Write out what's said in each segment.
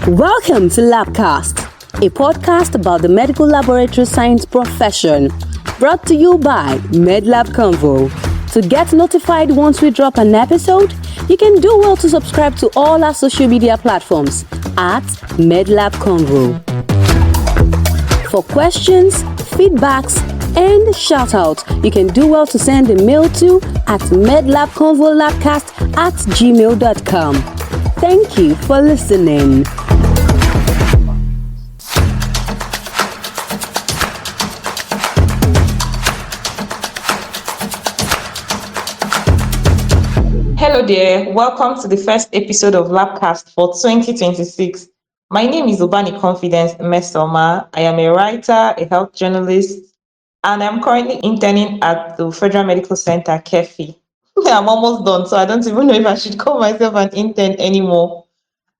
Welcome to LabCast, a podcast about the medical laboratory science profession, brought to you by MedLab Convo. To get notified once we drop an episode, you can do well to subscribe to all our social media platforms at MedLab Convo. For questions, feedbacks, and shoutouts, you can do well to send a mail to at medlabconvolabcast@gmail.com. Thank you for listening. Hello there, welcome to the first episode of LabCast for 2026. My name is Ubani Confidence Nmesoma. I am a writer, a health journalist, and I'm currently interning at the Federal Medical Center, KEFI. I'm almost done, so I don't even know if I should call myself an intern anymore.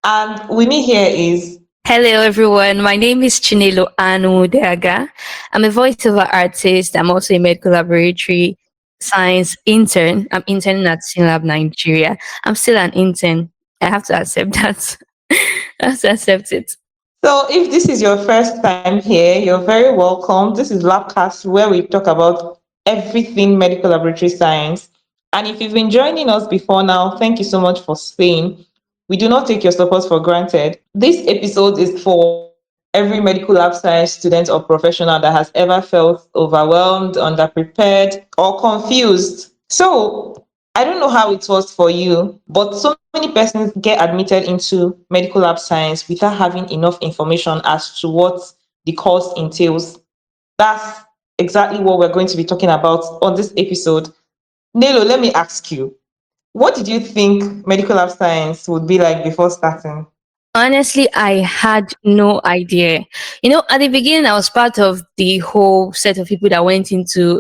And with me here is... Hello everyone, my name is Chinelo Anudaga. I'm a voiceover artist. I'm also a medical laboratory science intern. I'm interning at Lab Nigeria. I'm still an intern. I have to accept that. I have to accept it. So if this is your first time here, you're very welcome. This is LabCast, where we talk about everything medical laboratory science. And if you've been joining us before now, thank you so much for staying. We do not take your support for granted. This episode is for every medical lab science student or professional that has ever felt overwhelmed, underprepared, or confused. So I don't know how it was for you, but so many persons get admitted into medical lab science without having enough information as to what the course entails. That's exactly what we're going to be talking about on this episode. Nelo, let me ask you, what did you think medical lab science would be like before starting? Honestly, I had no idea. At the beginning, I was part of the whole set of people that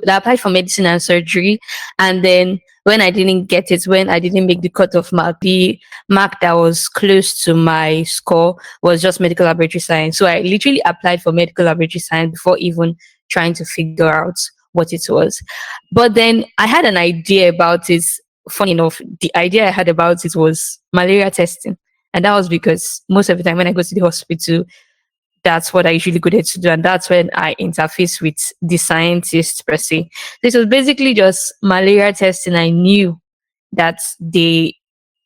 applied for medicine and surgery. And then when I didn't get it, when I didn't make the cutoff mark, the mark that was close to my score was just medical laboratory science. So I literally applied for medical laboratory science before even trying to figure out what it was. But then I had an idea about it. Funny enough, the idea I had about it was malaria testing. And that was because most of the time when I go to the hospital, that's what I usually go there to do. And that's when I interface with the scientists per se. So it was basically just malaria testing. I knew that they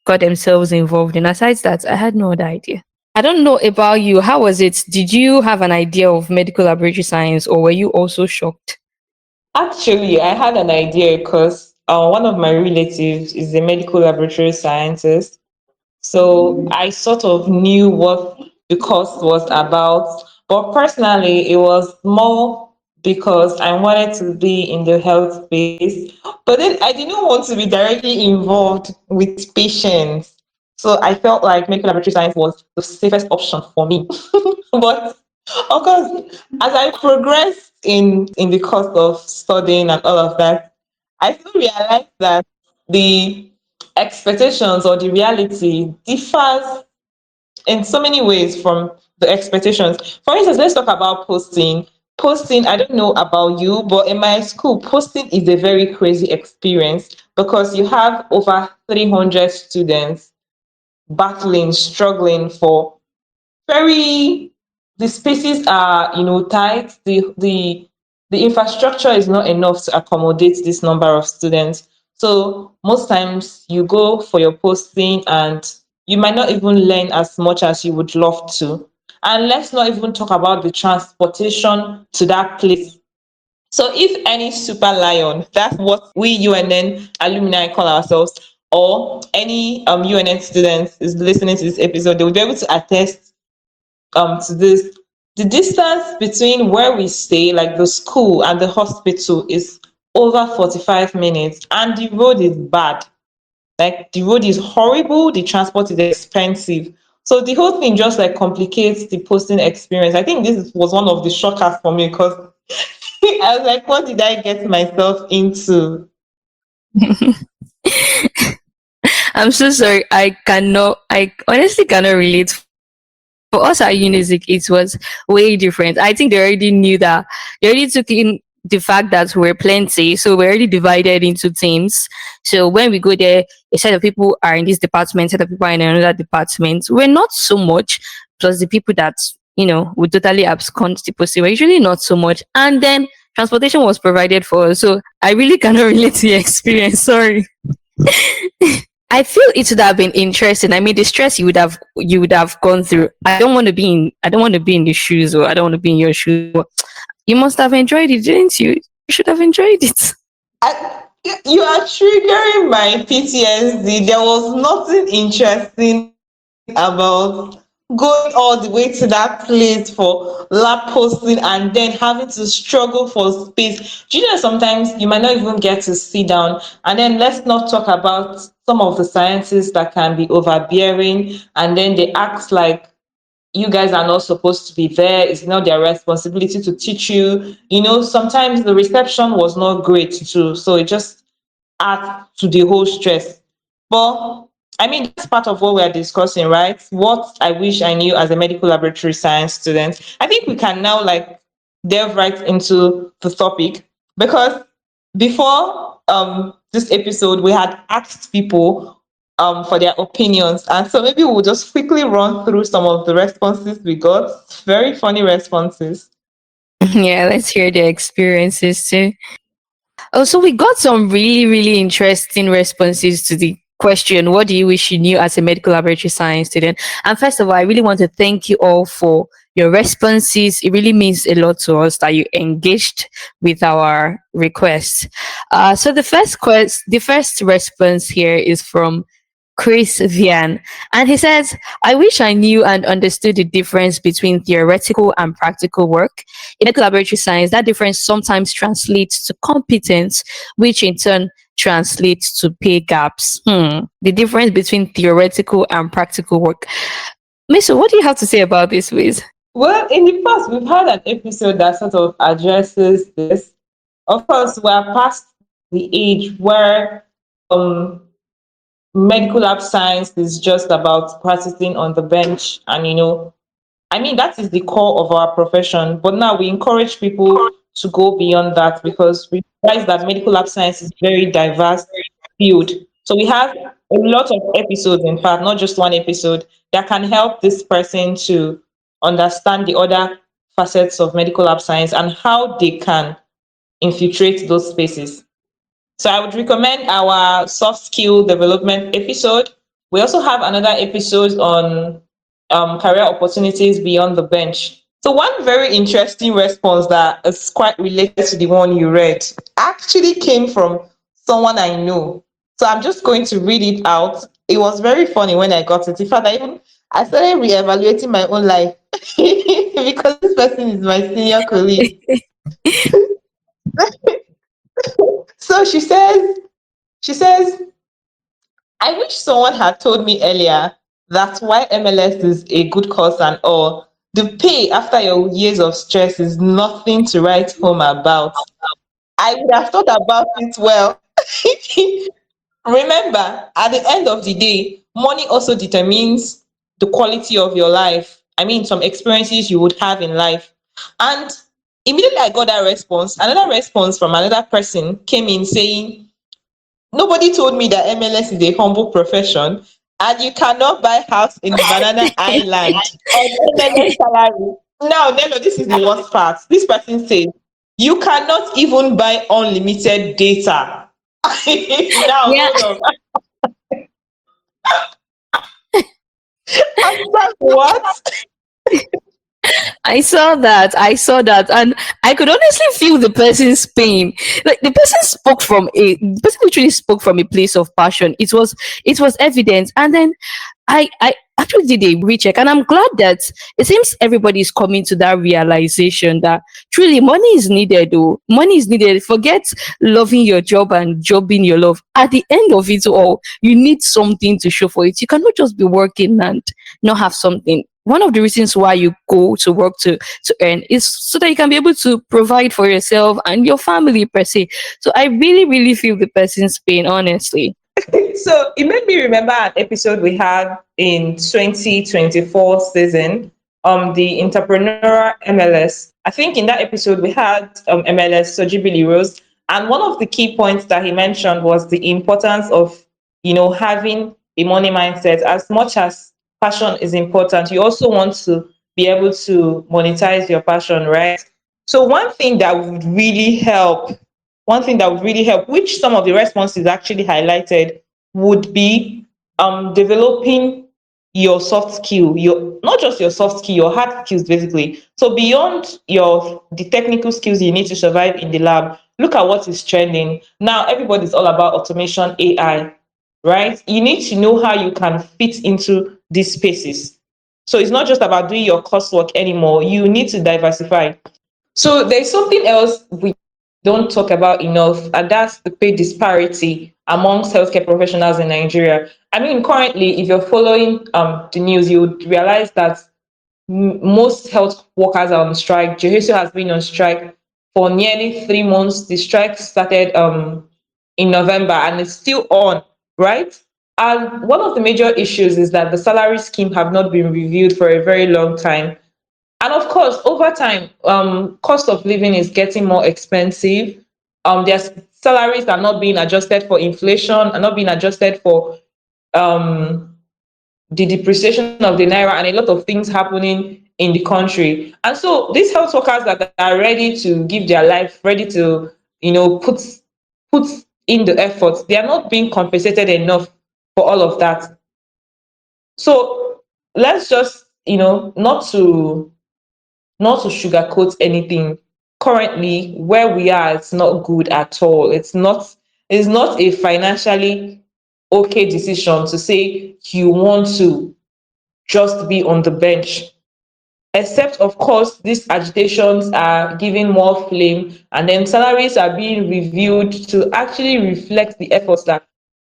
got themselves involved in. Aside that, I had no other idea. I don't know about you. How was it? Did you have an idea of medical laboratory science, or were you also shocked? Actually, I had an idea because one of my relatives is a medical laboratory scientist. So I sort of knew what the course was about. But personally, it was more because I wanted to be in the health space. But then I didn't want to be directly involved with patients. So I felt like medical laboratory science was the safest option for me. But of course, as I progressed in the course of studying and all of that, I still realized that the expectations or the reality differs in so many ways from the expectations. For instance, let's talk about posting. Posting, I don't know about you, but in my school, posting is a very crazy experience because you have over 300 students battling, struggling for very, the spaces are, tight. The infrastructure is not enough to accommodate this number of students. So most times you go for your posting and you might not even learn as much as you would love to. And let's not even talk about the transportation to that place. So if any super lion, that's what we UNN alumni call ourselves, or any UNN students is listening to this episode, they will be able to attest to this. The distance between where we stay, like the school and the hospital, is over 45 minutes, and the road is bad. Like the road is horrible, the transport is expensive. So the whole thing just like complicates the posting experience. I think this was one of the shockers for me because I was like, what did I get myself into? I'm so sorry. I honestly cannot relate. For us at Unizik, it was way different. I think they already knew that. They already took in the fact that we're plenty, so we're already divided into teams. So when we go there, a set of people are in this department, a set of people are in another department. We're not so much, plus the people that would totally abscond the post were usually not so much. And then transportation was provided for us. So I really cannot relate to your experience. Sorry. I feel it would have been interesting. I mean, the stress you would have gone through. I don't want to be in the shoes, or I don't want to be in your shoes. But you must have enjoyed it, didn't you? You should have enjoyed it. You are triggering my PTSD. There was nothing interesting about going all the way to that place for lab posting and then having to struggle for space. Do you know sometimes you might not even get to sit down? And then let's not talk about some of the sciences that can be overbearing, and then they act like you guys are not supposed to be there. It's not their responsibility to teach you. Sometimes the reception was not great too. So it just adds to the whole stress. But I mean, that's part of what we're discussing, right? What I wish I knew as a medical laboratory science student. I think we can now like delve right into the topic, because before this episode we had asked people for their opinions, and so maybe we'll just quickly run through some of the responses we got. Very funny responses. Yeah, let's hear the experiences too. Also, we got some really, really interesting responses to the question, what do you wish you knew as a medical laboratory science student? And first of all, I really want to thank you all for your responses. It really means a lot to us that you engaged with our requests. So the first response here is from Chris Vian. And he says, I wish I knew and understood the difference between theoretical and practical work. In medical laboratory science, that difference sometimes translates to competence, which in turn translates to pay gaps. The difference between theoretical and practical work. Miso, what do you have to say about this, Wiz? Well, in the past, we've had an episode that sort of addresses this. Of course, we're past the age where medical lab science is just about practicing on the bench, and I mean, that is the core of our profession. But now we encourage people to go beyond that, because we realize that medical lab science is a very diverse field. So we have a lot of episodes, in fact, not just one episode, that can help this person to understand the other facets of medical lab science and how they can infiltrate those spaces. So I would recommend our soft skill development episode. We also have another episode on career opportunities beyond the bench. So one very interesting response that is quite related to the one you read actually came from someone I know. So I'm just going to read it out. It was very funny when I got it. In fact, I started reevaluating my own life because this person is my senior colleague. So she says, I wish someone had told me earlier that why MLS is a good course and all. The pay after your years of stress is nothing to write home about. I would have thought about it well. Remember, at the end of the day, money also determines the quality of your life. I mean, some experiences you would have in life. And immediately I got that response. Another response from another person came in saying, nobody told me that MLS is a humble profession and you cannot buy house in Banana Island on MLS salary. Now, Nello, this is the worst part. This person says, you cannot even buy unlimited data. Now, Yeah, hold on. I'm like, what? I saw that, and I could honestly feel the person's pain. Like the person literally spoke from a place of passion. It was evident, and then I actually did a recheck, and I'm glad that it seems everybody is coming to that realization that truly money is needed. Though money is needed. Forget loving your job and jobbing your love. At the end of it all, you need something to show for it. You cannot just be working and not have something. One of the reasons why you go to work to earn is so that you can be able to provide for yourself and your family per se. So I really, really feel the person's pain, honestly. So it made me remember an episode we had in 2024 season, the entrepreneur MLS. I think in that episode we had MLS Sojibili Rose, and one of the key points that he mentioned was the importance of having a money mindset. As much as passion is important, you also want to be able to monetize your passion, right? So one thing that would really help, which some of the responses actually highlighted, would be developing your soft skill, your not just your soft skill, your hard skills basically. So beyond your the technical skills you need to survive in the lab, look at what is trending. Now everybody's all about automation, AI, right? You need to know how you can fit into these spaces. So it's not just about doing your coursework anymore. You need to diversify. So there's something else we don't talk about enough, and that's the pay disparity amongst healthcare professionals in Nigeria. I mean, currently, if you're following the news, you would realize that most health workers are on strike. Jehesu has been on strike for nearly 3 months. The strike started in November and it's still on, right? And one of the major issues is that the salary scheme have not been reviewed for a very long time. And of course, over time, cost of living is getting more expensive. Their salaries are not being adjusted for inflation, are not being adjusted for um, the depreciation of the naira, and a lot of things happening in the country. And so these health workers that are ready to give their life, ready to, put in the effort, they are not being compensated enough for all of that. So let's just, not to sugarcoat anything. Currently, where we are, it's not good at all. It's not a financially okay decision to say you want to just be on the bench. Except, of course, these agitations are giving more flame, and then salaries are being reviewed to actually reflect the efforts that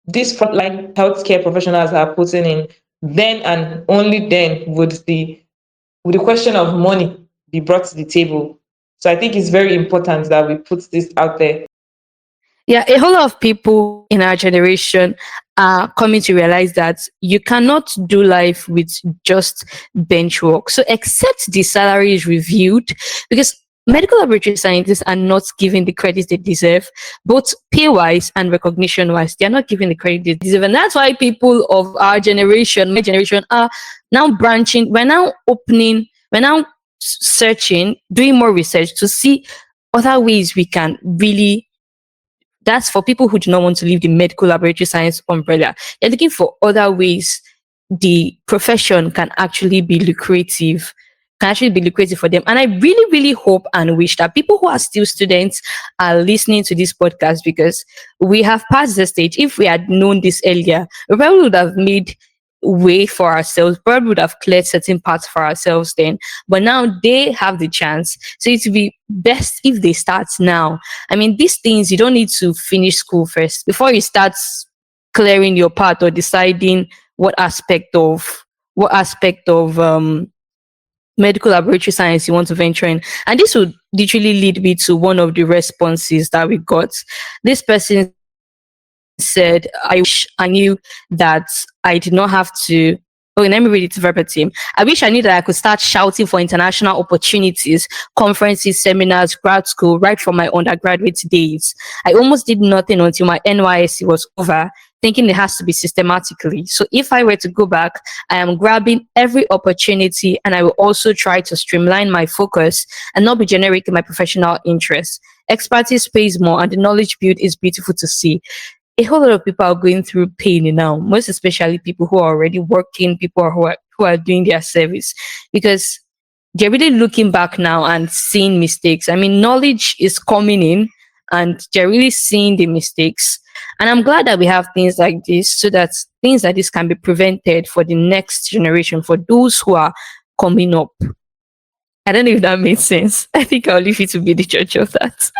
these frontline healthcare professionals are putting in. Then and only then would the question of money be brought to the table. So I think it's very important that we put this out there. Yeah, a whole lot of people in our generation are coming to realize that you cannot do life with just bench work. So, except the salary is reviewed, because medical laboratory scientists are not given the credit they deserve, both pay wise and recognition wise. They are not given the credit they deserve. And that's why people of our generation, my generation, are now branching. We're now opening, we're now searching, doing more research to see other ways we can really, that's for people who do not want to leave the medical laboratory science umbrella. They're looking for other ways the profession can actually be lucrative for them. And I really, really hope and wish that people who are still students are listening to this podcast, because we have passed the stage. If we had known this earlier, we probably would have made way for ourselves, probably would have cleared certain parts for ourselves then. But now they have the chance. So it would be best if they start now. I mean, these things, you don't need to finish school first before you start clearing your path or deciding what aspect of medical laboratory science you want to venture in. And this would literally lead me to one of the responses that we got. This person said, I wish I knew that I did not have to. Oh, let me read it verbatim. I wish I knew that I could start shouting for international opportunities, conferences, seminars, grad school, right from my undergraduate days. I almost did nothing until my NYSC was over, thinking it has to be systematically. So if I were to go back, I am grabbing every opportunity, and I will also try to streamline my focus and not be generic in my professional interests. Expertise pays more, and the knowledge built is beautiful to see. A whole lot of people are going through pain now, most especially people who are already working, people who are doing their service, because they're really looking back now and seeing mistakes. I mean, knowledge is coming in, and they're really seeing the mistakes. And I'm glad that we have things like this, so that things like this can be prevented for the next generation, for those who are coming up. I don't know if that made sense. I think I'll leave you to be the judge of that.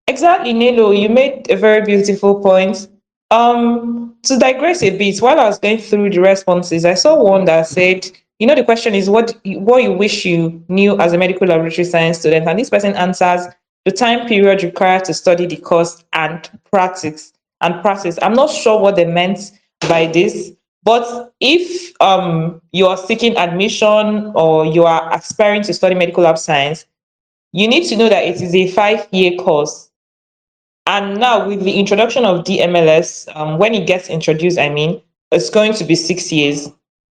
Exactly, Nilo, you made a very beautiful point. To digress a bit, while I was going through the responses, I saw one that said, the question is what you wish you knew as a medical laboratory science student, and this person answers the time period required to study the course and practice. I'm not sure what they meant by this, but if you are seeking admission or you are aspiring to study medical lab science, you need to know that it is a 5-year course. And now with the introduction of DMLS, when it gets introduced, I mean, it's going to be 6 years.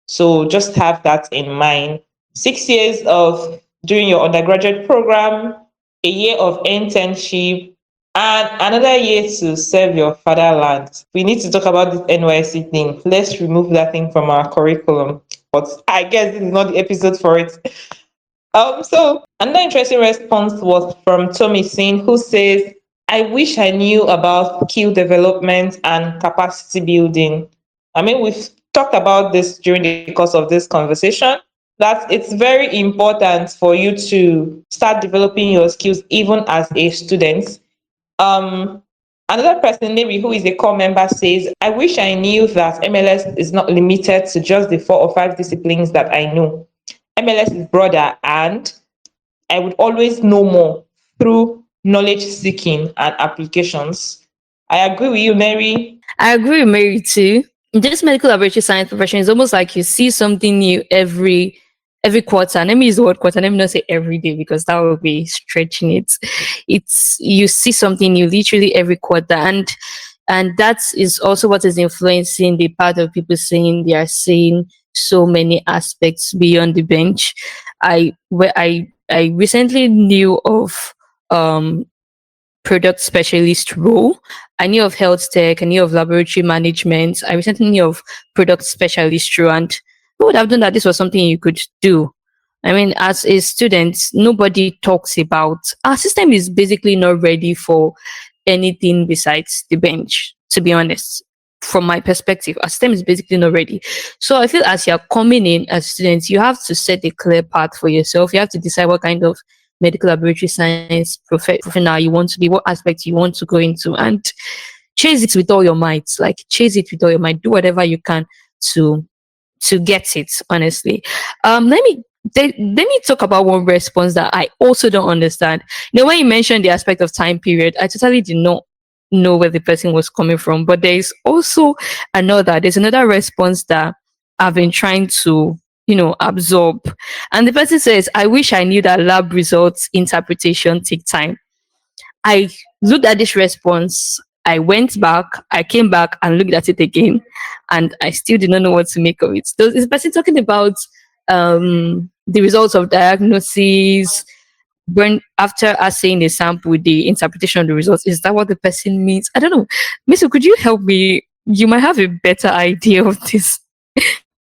So just have that in mind. 6 years of doing your undergraduate program, a year of internship, and another year to serve your fatherland. We need to talk about this NYC thing. Let's remove that thing from our curriculum. But I guess this is not the episode for it. So another interesting response was from Tommy Sin, who says, I wish I knew about skill development and capacity building. I mean, we've talked about this during the course of this conversation, that it's very important for you to start developing your skills even as a student. Um, Another person, maybe who is a core member, says, I wish I knew that MLS is not limited to just the 4 or 5 disciplines that I know. MLS is broader, and I would always know more through knowledge seeking and applications. I agree with you, Mary. I agree with Mary too. In this medical laboratory science profession, it's almost like you see something new every quarter. Let me use the word quarter. Let me not say every day because that would be stretching it. It's you see something new literally every quarter, and that is also what is influencing the part of people saying they are seeing so many aspects beyond the bench. I recently knew of um product specialist role. I knew of health tech, I knew of laboratory management. I recently knew of product specialist role, and who would have done that this was something you could do? I mean, as a student, nobody talks about our system is basically not ready for anything besides the bench, to be honest. From my perspective, our system is basically not ready. So I feel as you're coming in as students, you have to set a clear path for yourself. You have to decide what kind of medical laboratory science professional you want to be, what aspect you want to go into, and chase it with all your might. Like chase it with all your might. Do whatever you can to get it. Honestly, let me talk about one response that I also don't understand. You know, when you mentioned the aspect of time period, I totally did not know where the person was coming from. But there's another response that I've been trying to, absorb. And the person says, I wish I knew that lab results interpretation take time. I looked at this response. I went back, I came back and looked at it again, and I still did not know what to make of it. So is the person talking about the results of diagnosis when after assaying a sample, the interpretation of the results? Is that what the person means? I don't know. Mister, could you help me? You might have a better idea of this.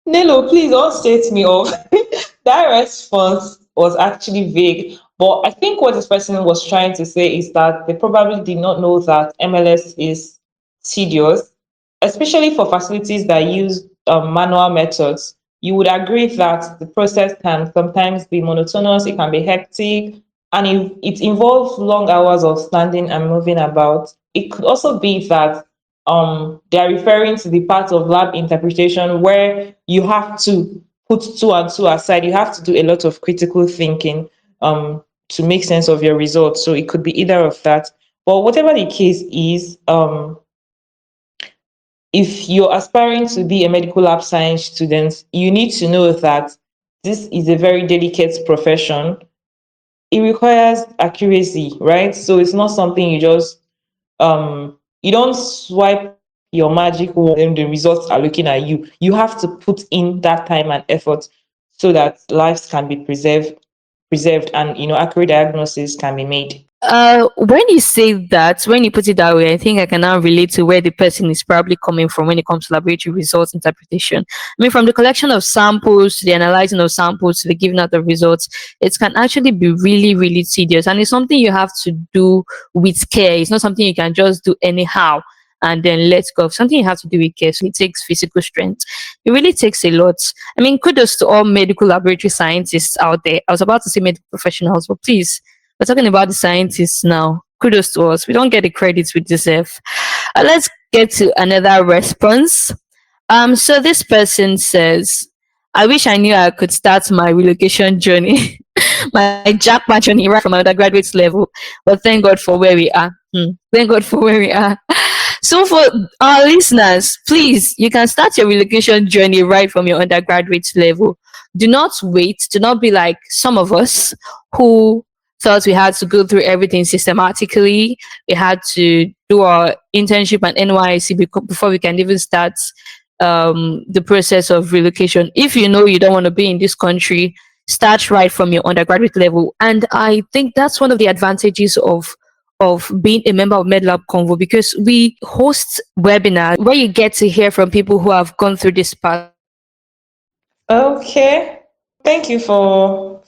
Nelo, please don't set me off. That response was actually vague. But I think what this person was trying to say is that they probably did not know that MLS is tedious, especially for facilities that use manual methods. You would agree that the process can sometimes be monotonous, it can be hectic, and if it involves long hours of standing and moving about. It could also be that they are referring to the part of lab interpretation where you have to put two and two aside. You have to do a lot of critical thinking to make sense of your results. So it could be either of that. But whatever the case is, if you're aspiring to be a medical lab science student, you need to know that this is a very delicate profession. It requires accuracy, right? So it's not something you don't swipe your magic wand and the results are looking at you. You have to put in that time and effort so that lives can be preserved and accurate diagnosis can be made. When you say that, when you put it that way, I think I can now relate to where the person is probably coming from when it comes to laboratory results interpretation. I mean, from the collection of samples to the analyzing of samples to the giving out of results, it can actually be really, really tedious. And it's something you have to do with care. It's not something you can just do anyhow and then let go. Something you have to do with care. So it takes physical strength. It really takes a lot. I mean, kudos to all medical laboratory scientists out there. I was about to say medical professionals, but please, we're talking about the scientists now. Kudos to us. We don't get the credits we deserve. Let's get to another response. So this person says, I wish I knew I could start my relocation journey, my jackpot journey right from my undergraduate level. But thank God for where we are. Thank God for where we are. So for our listeners, please, you can start your relocation journey right from your undergraduate level. Do not wait. Do not be like some of us who thought we had to go through everything systematically. We had to do our internship at NYC before we can even start the process of relocation. If you know you don't want to be in this country, start right from your undergraduate level. And I think that's one of the advantages of being a member of MedLab Convo, because we host webinars where you get to hear from people who have gone through this path. Okay. Thank you for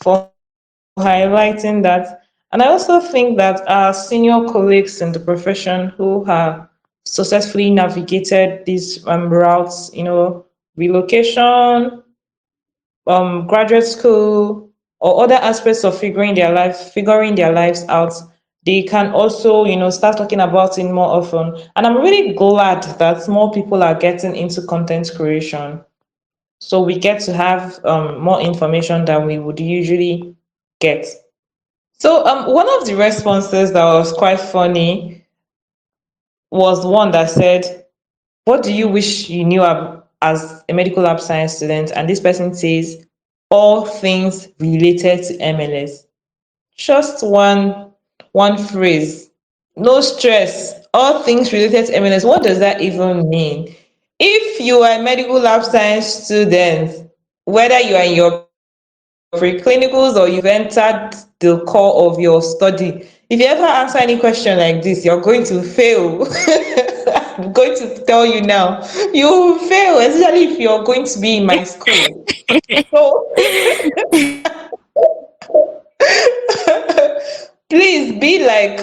highlighting that. And I also think that our senior colleagues in the profession who have successfully navigated these routes, relocation, graduate school, or other aspects of figuring their lives out, they can also, start talking about it more often. And I'm really glad that more people are getting into content creation. So we get to have more information than we would usually get. So one of the responses that was quite funny was one that said, "What do you wish you knew as a medical lab science student?" And this person says, "All things related to MLS." Just one phrase. No stress. All things related to MLS. What does that even mean? If you are a medical lab science student, whether you are in your preclinicals or you've entered the core of your study, if you ever answer any question like this, you're going to fail. I'm going to tell you now, you will fail, especially if you're going to be in my school. So please be like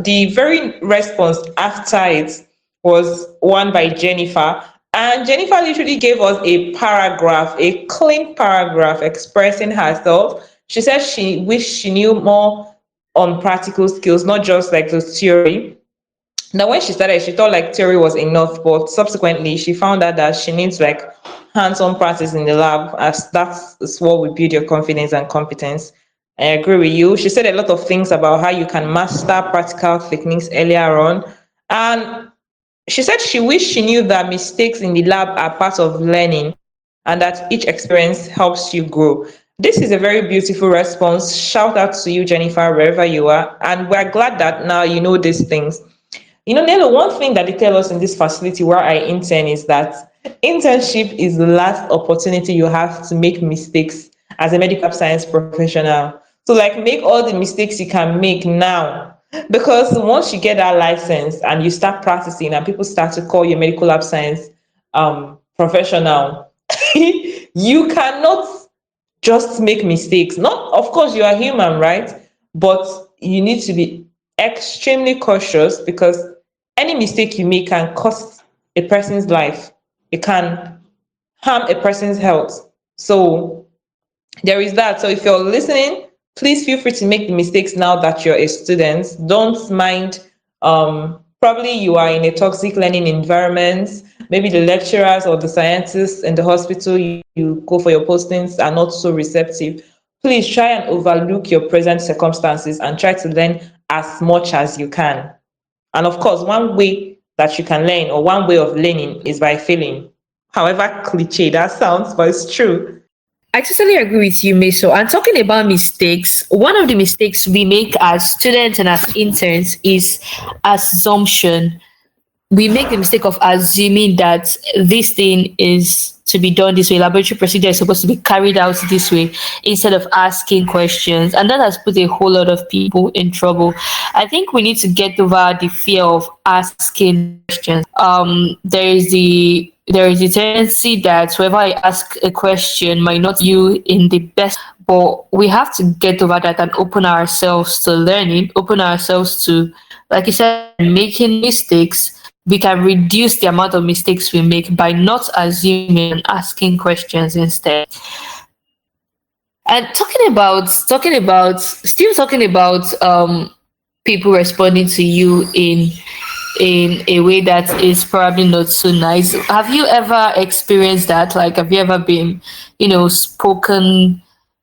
the very response after it was one by Jennifer. And Jennifer literally gave us a paragraph, a clean paragraph expressing herself. She said she wished she knew more on practical skills, not just like the theory. Now, when she started, she thought like theory was enough, but subsequently she found out that she needs like hands-on practice in the lab, as that's what will build your confidence and competence. I agree with you. She said a lot of things about how you can master practical techniques earlier on. And she said she wished she knew that mistakes in the lab are part of learning and that each experience helps you grow. This is a very beautiful response. Shout out to you, Jennifer, wherever you are. And we're glad that now you know these things. Nelo, one thing that they tell us in this facility where I intern is that internship is the last opportunity you have to make mistakes as a medical science professional. So, like, make all the mistakes you can make now. Because once you get that license and you start practicing and people start to call you medical lab science professional, you cannot just make mistakes. Not, of course, you are human, right? But you need to be extremely cautious because any mistake you make can cost a person's life. It can harm a person's health. So there is that. So if you're listening, please feel free to make the mistakes now that you're a student. Don't mind. Probably you are in a toxic learning environment. Maybe the lecturers or the scientists in the hospital you go for your postings are not so receptive. Please try and overlook your present circumstances and try to learn as much as you can. And of course, one way that you can learn or one way of learning is by failing. However cliche that sounds, but it's true. I totally agree with you, Meso. And talking about mistakes, one of the mistakes we make as students and as interns is assumption. We make the mistake of assuming that this thing is to be done this way, laboratory procedure is supposed to be carried out this way, instead of asking questions. And that has put a whole lot of people in trouble. I think we need to get over the fear of asking questions. There is the tendency that whoever I ask a question might not you in the best, but we have to get over that and open ourselves to learning, open ourselves to, like you said, making mistakes. We can reduce the amount of mistakes we make by not assuming and asking questions instead. And talking about people responding to you in a way that is probably not so nice. Have you ever experienced that? Like, have you ever been,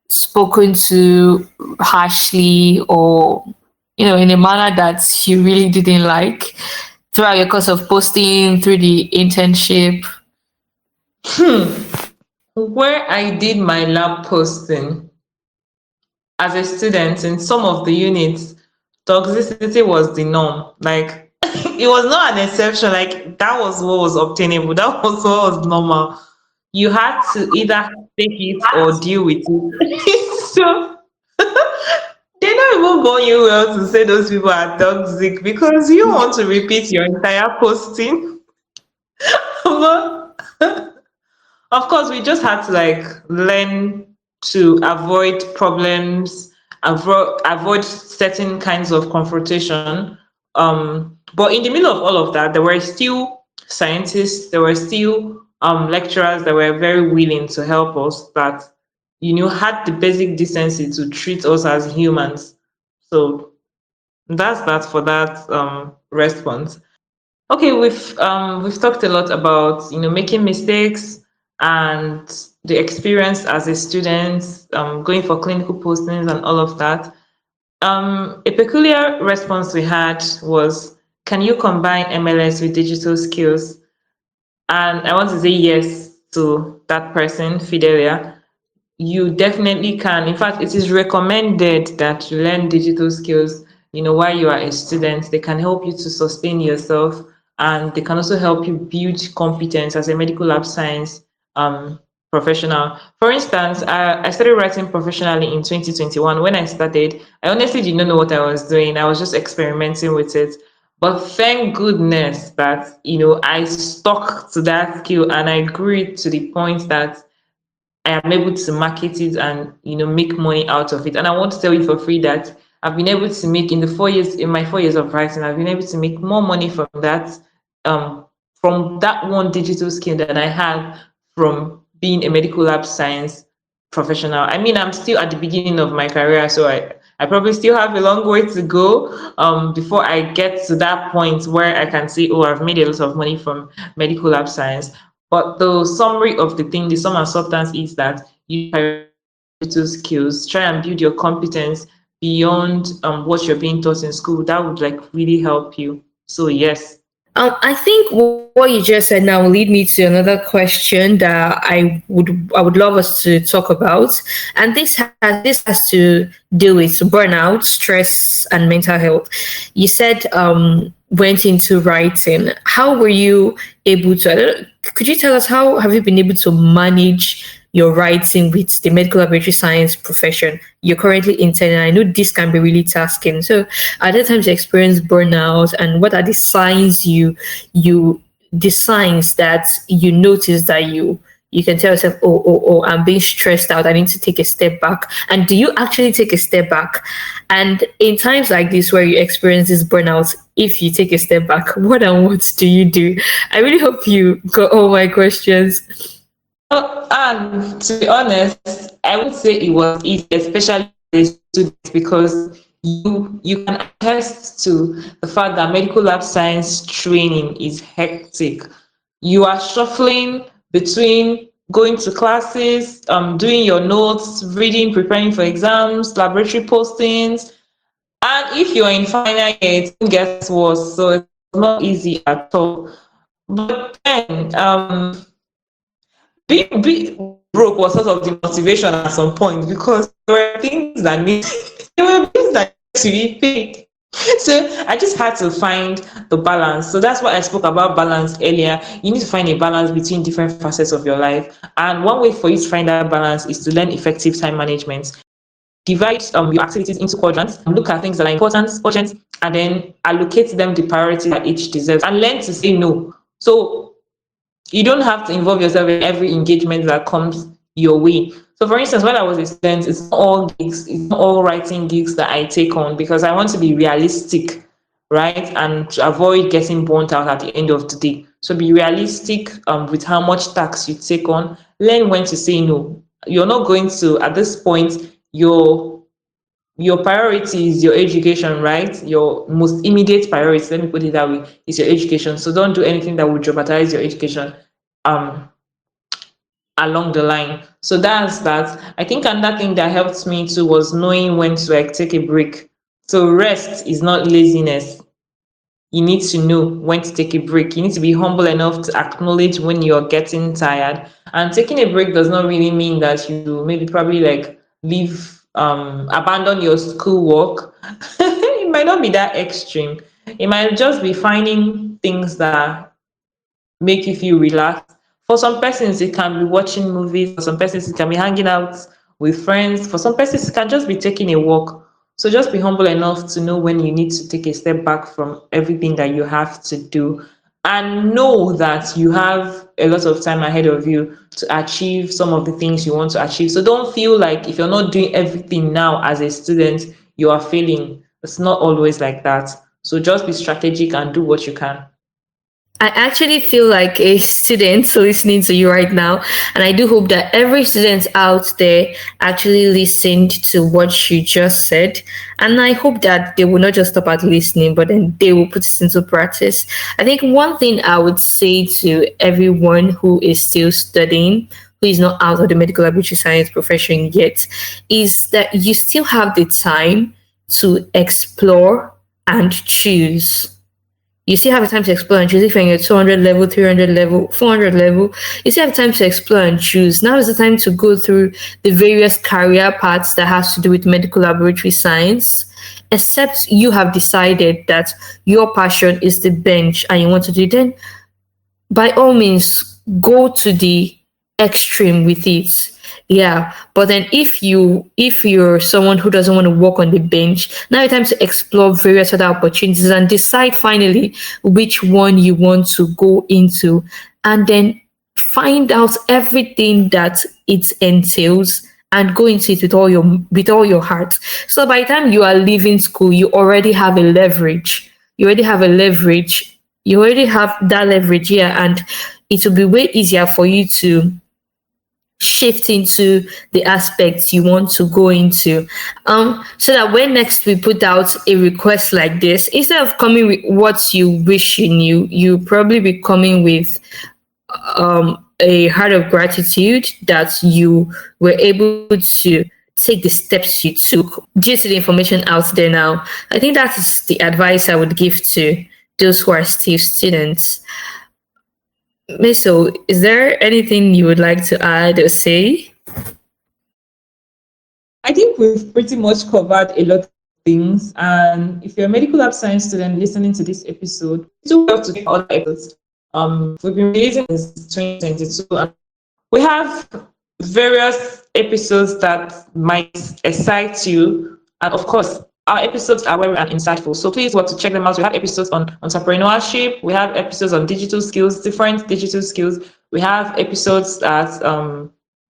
spoken to harshly, or in a manner that you really didn't like throughout your course of posting, through the internship? Where I did my lab posting as a student in some of the units, toxicity was the norm. Like It was not an exception. Like that was what was obtainable. That was what was normal. You had to either take it or deal with it. So they're not even going you well to say those people are toxic because you want to repeat your entire posting. But of course, we just had to like learn to avoid problems, avoid certain kinds of confrontation. But in the middle of all of that, there were still scientists, there were still lecturers that were very willing to help us, that had the basic decency to treat us as humans. So that's that for that response. Okay, we've talked a lot about making mistakes and the experience as a student, going for clinical postings and all of that. A peculiar response we had was, "Can you combine MLS with digital skills?" And I want to say yes to that person, Fidelia. You definitely can. In fact, it is recommended that you learn digital skills, while you are a student. They can help you to sustain yourself, and they can also help you build competence as a medical lab science professional. For instance, I started writing professionally in 2021. When I started, I honestly did not know what I was doing. I was just experimenting with it. But thank goodness that, I stuck to that skill and I grew it to the point that I am able to market it and make money out of it. And I want to tell you for free that I've been able to make in my 4 years of writing, I've been able to make more money um from that one digital skill that I had from being a medical lab science professional. I mean, I'm still at the beginning of my career, so I probably still have a long way to go before I get to that point where I can say, oh, I've made a lot of money from medical lab science. But the summary of the thing, the sum and substance is that you prioritize digital skills, try and build your competence beyond what you're being taught in school. That would like really help you. So yes. I think what you just said now will lead me to another question that I would love us to talk about, and this has to do with burnout, stress, and mental health. You said went into writing. How were you able to? Could you tell us how have you been able to manage your writing with the medical laboratory science profession you're currently interning? I know this can be really tasking. So are there times you experience burnout, and what are the signs that you notice that you can tell yourself, oh, I'm being stressed out, I need to take a step back? And do you actually take a step back? And in times like this where you experience this burnout, if you take a step back, what and what do you do? I really hope you got all my questions. And to be honest, I would say it was easy, especially as students, because you can attest to the fact that medical lab science training is hectic. You are shuffling between going to classes, doing your notes, reading, preparing for exams, laboratory postings, and if you're in final year, it gets worse. So it's not easy at all. But then, being broke was sort of the motivation at some point because there were things that need there were things that need to be paid. So I just had to find the balance. So that's why I spoke about balance earlier. You need to find a balance between different facets of your life. And one way for you to find that balance is to learn effective time management. Divide your activities into quadrants and look at things that are important, urgent, and then allocate them the priority that each deserves, and learn to say no. So you don't have to involve yourself in every engagement that comes your way. So, for instance, when I was a student, it's not all gigs, it's not all writing gigs that I take on because I want to be realistic, right? And to avoid getting burnt out at the end of the day. So, be realistic with how much tasks you take on. Learn when to say no. You're not going to, at this point, your priority is your education, right? Your most immediate priority, let me put it that way, is your education. So don't do anything that would jeopardize your education um along the line. So that's that. I think another thing that helped me too was knowing when to like take a break. So rest is not laziness. You need to know when to take a break. You need to be humble enough to acknowledge when you're getting tired. And taking a break does not really mean that you maybe probably like leave abandon your schoolwork. It might not be that extreme. It might just be finding things that make you feel relaxed. For some persons, it can be watching movies. For some persons, it can be hanging out with friends. For some persons, it can just be taking a walk. So just be humble enough to know when you need to take a step back from everything that you have to do, and know that you have a lot of time ahead of you to achieve some of the things you want to achieve. So don't feel like if you're not doing everything now as a student, you are failing. It's not always like that. So just be strategic and do what you can. I actually feel like a student listening to you right now, and I do hope that every student out there actually listened to what you just said. And I hope that they will not just stop at listening, but then they will put it into practice. I think one thing I would say to everyone who is still studying, who is not out of the medical laboratory science profession yet, is that you still have the time to explore and choose. You still have time to explore and choose. If you're in your 200 level, 300 level, 400 level, you still have time to explore and choose. Now is the time to go through the various career paths that has to do with medical laboratory science, except you have decided that your passion is the bench and you want to do it. Then by all means go to the extreme with it. Yeah, but then if you're someone who doesn't want to work on the bench, now it's time to explore various other opportunities and decide finally which one you want to go into, and then find out everything that it entails and go into it with all your heart. So by the time you are leaving school, you already have a leverage. You already have a leverage. You already have that leverage here, and it will be way easier for you to shift into the aspects you want to go into, so that when next we put out a request like this, instead of coming with what you wish you knew, you probably be coming with a heart of gratitude that you were able to take the steps you took due to the information out there now. I think that is the advice I would give to those who are still students. Meso, is there anything you would like to add or say? I think we've pretty much covered a lot of things. And if you're a medical lab science student listening to this episode, do well to check other episodes. We've been releasing this 2022, and we have various episodes that might excite you. And of course, our episodes are very and insightful. So please want to check them out. We have episodes on entrepreneurship. We have episodes on digital skills, different digital skills. We have episodes that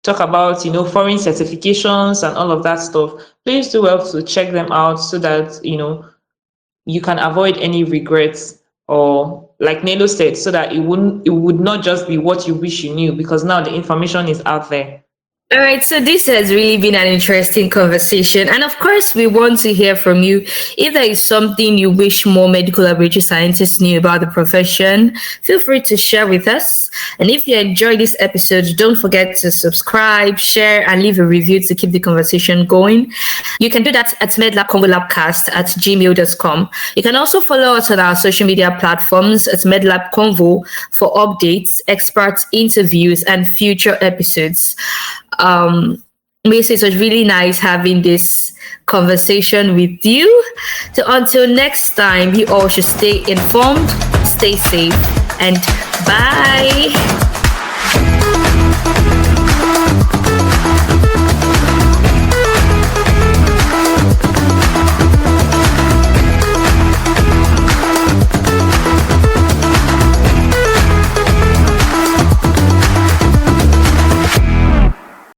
talk about, foreign certifications and all of that stuff. Please do well to check them out so that, you can avoid any regrets, or like Nelo said, so that it would not just be what you wish you knew, because now the information is out there. All right, so this has really been an interesting conversation. And of course, we want to hear from you. If there is something you wish more medical laboratory scientists knew about the profession, feel free to share with us. And if you enjoyed this episode, don't forget to subscribe, share, and leave a review to keep the conversation going. You can do that at medlabconvo@gmail.com. You can also follow us on our social media platforms at medlabconvo for updates, expert interviews, and future episodes. Basically, it was really nice having this conversation with you. So until next time, you all should stay informed, stay safe, and bye.